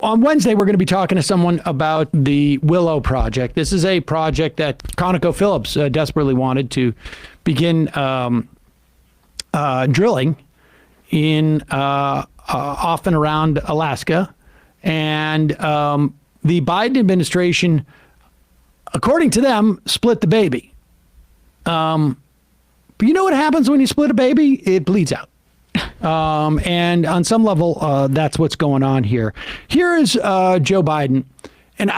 On Wednesday, we're going to be talking to someone about the Willow Project. This is a project that ConocoPhillips desperately wanted to begin drilling in off and around Alaska. And the Biden administration, according to them, split the baby. But you know what happens when you split a baby? It bleeds out. And on some level, that's what's going on here. Here is Joe Biden. And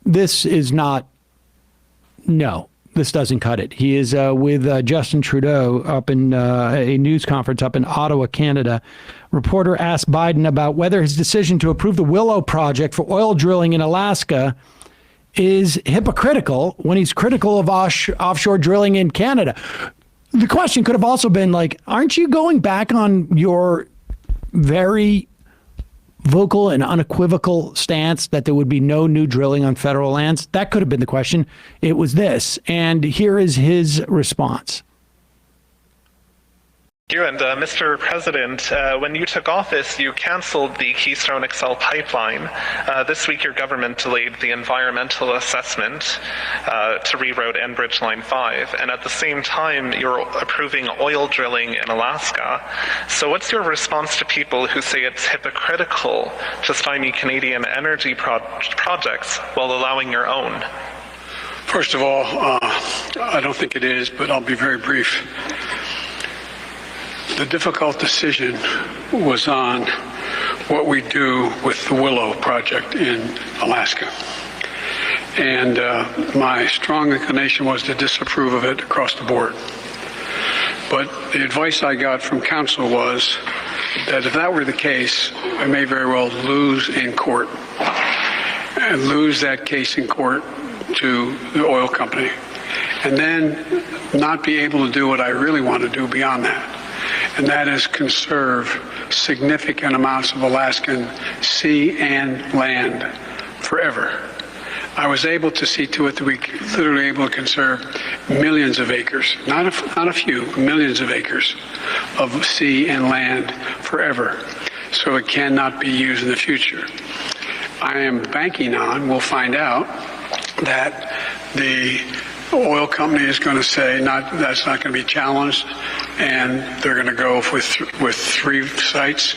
this is not, no, this doesn't cut it. He is with Justin Trudeau up in a news conference up in Ottawa, Canada. Reporter asked Biden about whether his decision to approve the Willow Project for oil drilling in Alaska is hypocritical when he's critical of offshore drilling in Canada. The question could have also been like, aren't you going back on your very vocal and unequivocal stance that there would be no new drilling on federal lands? That could have been the question. It was this. And here is his response. You and Mr. President, when you took office, you canceled the Keystone XL pipeline. This week, your government delayed the environmental assessment to reroute Enbridge Line 5, and at the same time, you're approving oil drilling in Alaska. So what's your response to people who say it's hypocritical to stymie Canadian energy projects while allowing your own? First of all, I don't think it is, but I'll be very brief. The difficult decision was on what we do with the Willow Project in Alaska. And my strong inclination was to disapprove of it across the board. But the advice I got from counsel was that if that were the case, I may very well lose in court and lose that case in court to the oil company, and then not be able to do what I really want to do beyond that. And that is conserve significant amounts of Alaskan sea and land forever. I was able to see to it that we literally able to conserve millions of acres, not a few, millions of acres of sea and land forever, so it cannot be used in the future. I am banking on, we'll find out, that the oil company is going to say that's not going to be challenged, and they're going to go with 3 sites.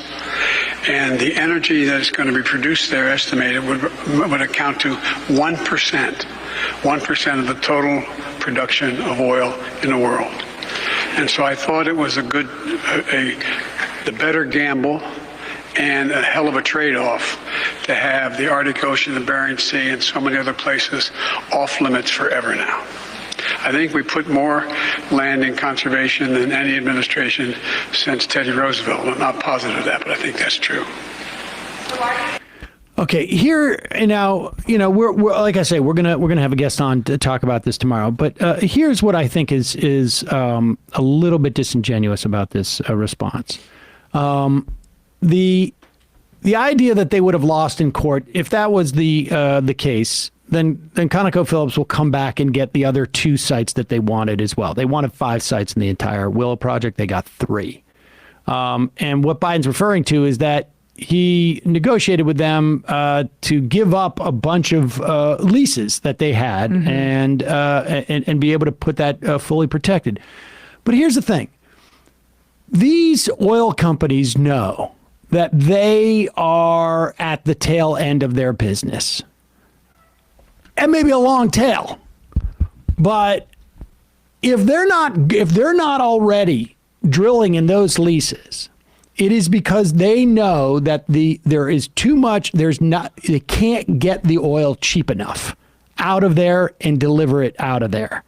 And the energy that is going to be produced there, estimated, would account to 1% of the total production of oil in the world. And so I thought it was the better gamble and a hell of a trade-off to have the Arctic Ocean, the Bering Sea, and so many other places off limits forever now. I think we put more land in conservation than any administration since Teddy Roosevelt. I'm not positive of that, but I think that's true. Okay, here now, we're like I say, we're gonna have a guest on to talk about this tomorrow. But here's what I think is a little bit disingenuous about this response. The idea that they would have lost in court, if that was the case, then ConocoPhillips will come back and get the other 2 sites that they wanted as well. They wanted 5 sites in the entire Willow Project. They got 3. And what Biden's referring to is that he negotiated with them to give up a bunch of leases that they had, and be able to put that fully protected. But here's the thing. These oil companies know that they are at the tail end of their business. And maybe a long tail. But if they're not already drilling in those leases, it is because they know that there is too much, they can't get the oil cheap enough out of there and deliver it out of there.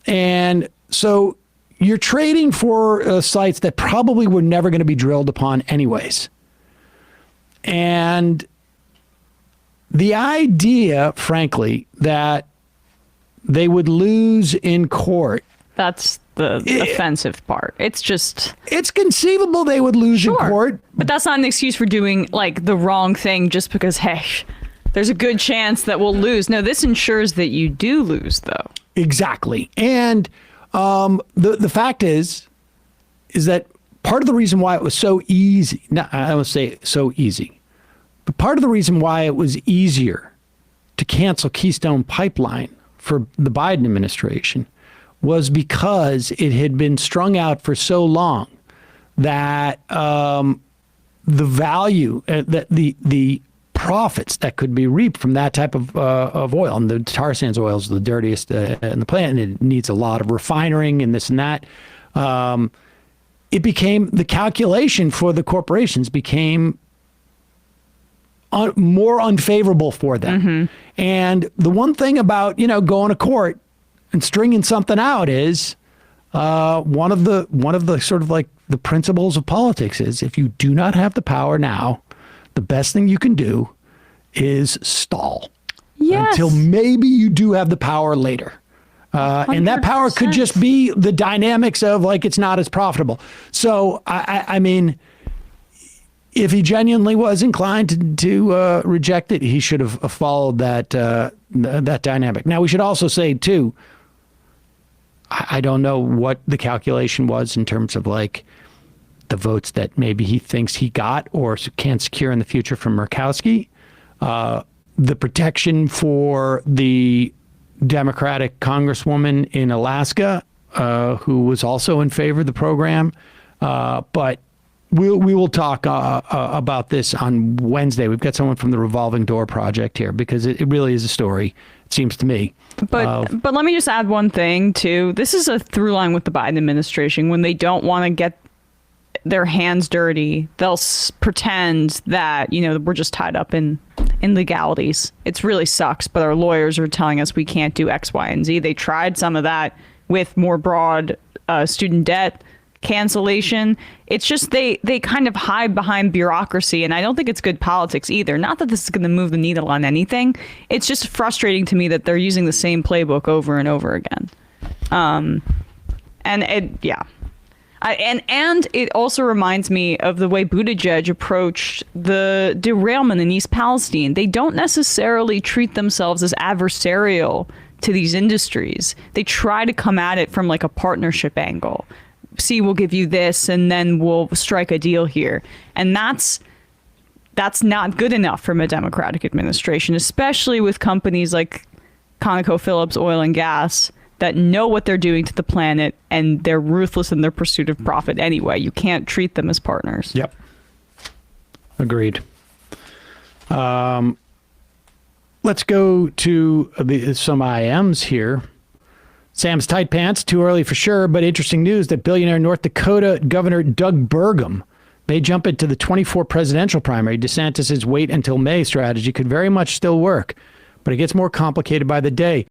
And so you're trading for sites that probably were never going to be drilled upon anyways. And the idea, frankly, that they would lose in court. That's the offensive part. It's conceivable they would lose in court. But that's not an excuse for doing like the wrong thing just because, hey, there's a good chance that we'll lose. No, this ensures that you do lose, though. Exactly. And the fact is that part of the reason why it was so easy, I would say so easy, But part of the reason why it was easier to cancel Keystone Pipeline for the Biden administration was because it had been strung out for so long that the value, that the profits that could be reaped from that type of oil, and the tar sands oil is the dirtiest in the planet, and it needs a lot of refining and this and that. It became, the calculation for the corporations became more unfavorable for them. And the one thing about, going to court and stringing something out is one of the sort of like the principles of politics is, if you do not have the power now, the best thing you can do is stall until maybe you do have the power later. And that power could just be the dynamics of like, it's not as profitable. So, I mean, if he genuinely was inclined to reject it, he should have followed that dynamic. Now, we should also say, too, I don't know what the calculation was in terms of like the votes that maybe he thinks he got or can secure in the future from Murkowski. The protection for the Democratic Congresswoman in Alaska, who was also in favor of the program. But we will talk about this on Wednesday. We've got someone from the Revolving Door Project here because it really is a story, it seems to me. But let me just add one thing, too. This is a through line with the Biden administration. When they don't want to get their hands dirty, they'll pretend that, we're just tied up in legalities. It really sucks, but our lawyers are telling us we can't do X, Y, and Z. They tried some of that with more broad student debt cancellation. It's just they kind of hide behind bureaucracy, and I don't think it's good politics either. Not that this is going to move the needle on anything. It's just frustrating to me that they're using the same playbook over and over again. And it also reminds me of the way Buttigieg approached the derailment in East Palestine. They don't necessarily treat themselves as adversarial to these industries. They try to come at it from like a partnership angle. See, we'll give you this and then we'll strike a deal here. And that's not good enough from a Democratic administration, especially with companies like ConocoPhillips Oil and Gas that know what they're doing to the planet, and they're ruthless in their pursuit of profit anyway. You can't treat them as partners. Yep. Agreed. Let's go to some IMs here. Sam's tight pants, too early for sure, but interesting news that billionaire North Dakota Governor Doug Burgum may jump into the 24 presidential primary. DeSantis's wait until May strategy could very much still work, but it gets more complicated by the day.